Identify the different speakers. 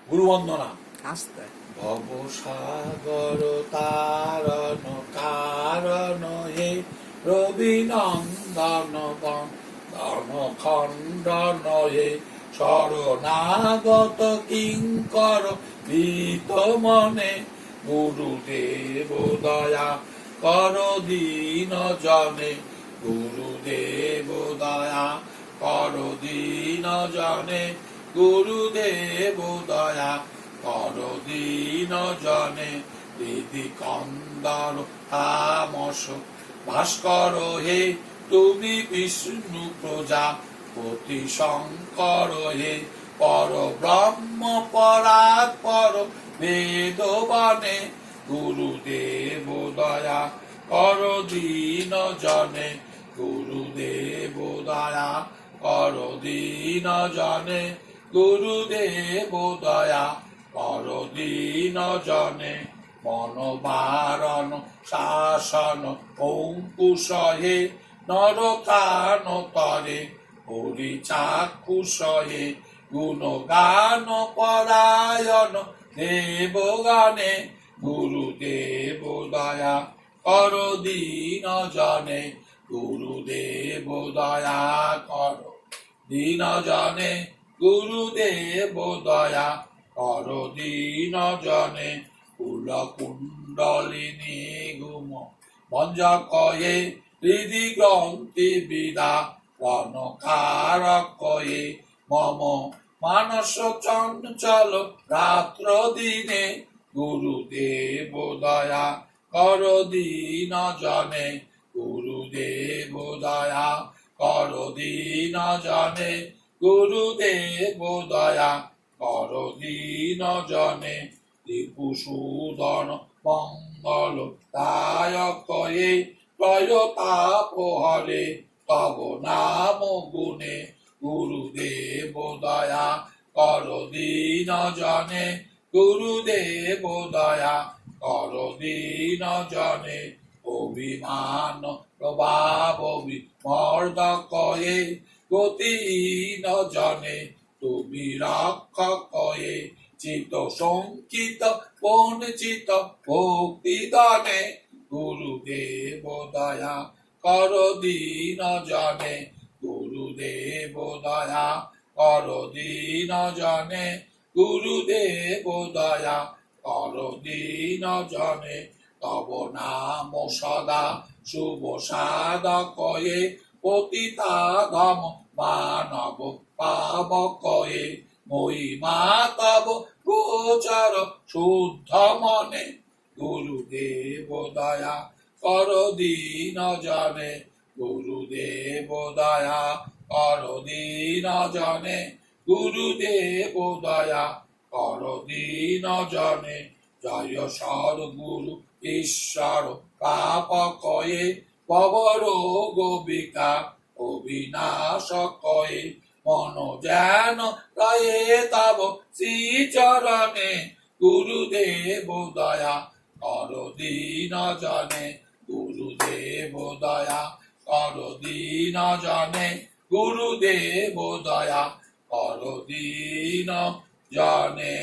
Speaker 1: গুরুবন্দনা।
Speaker 2: আস্তে
Speaker 1: ভব সাগর তারণ কারণ হে রবি নন্দন বন্দন খণ্ডন হে শরণাগত কিঙ্কর ভীত মনে গুরুদেব দয়া কর দীন জনে গুরুদেব দয়া কর দীন জনে গুরুদেব দয়া কর দীন জনে দিদি কন্দর তামস ভাস্কর হে তুমি বিষ্ণু প্রজাপতি শঙ্কর হে পর ব্রহ্ম পরাৎপর বেদবানে গুরুদেব দয়া কর দীন জনে গুরুদেব দয়া কর দীন জনে গুরুদেব দয়া কর দীন জনে মন বারণ শাসন অঙ্কুশ হে নরকান তরে হরি চাক্ষুষ হে গুণগান পরায়ণ দেবগানে গুরুদেব দয়া কর দীন জনে গুরুদেব দয়া কর দীন জনে গুরুদেব দয়া কর দীন জনে কুল কুণ্ডলিনী গুম মঞ্জ কয়ে হৃদি গ্রন্থি বিদা রণকার কয়ে মম মানস চঞ্চল রাত্র দিনে গুরুদেব দয়া কর দীন জনে গুরুদেব দয়া কর দীন জনে গুরুদেব দয়া কর দীন জনে ত্রিপুসূদন মঙ্গল দায়ক হে প্রয়তাপ হরে তব নাম গুণে গুরুদেব দয়া কর দীন জনে গুরুদেব দয়া কর দীন জনে অভিমান প্রভাব বিমর্দক হে গতিহীন জনে তুমি রক্ষক হে চিত শঙ্কিত বঞ্চিত ভক্তি দানে গুরুদেব দয়া কর দীন জনে গুরুদেব দয়া কর দীন জনে গুরুদেব দয়া কর দীন জনে তব নাম সদা শুভ সাধক হে পতিতা ধম মানব পাবক হে মহিমা তব গোচর শুদ্ধ মনে গুরুদেব দয়া কর দীন জনে গুরুদেব দয়া কর দীন জনে গুরুদেব দয়া কর দীন জনে জয় সদ্গুরু ঈশ্বর পাপক হে ভবরোগ বিকা অবিনাশ কয়ে মন যেন রয়ে তব শ্রীচরণে গুরুদেব দয়া কর দীন জনে গুরুদেব দয়া কর দীন জনে গুরুদেব দয়া কর দীন জনে।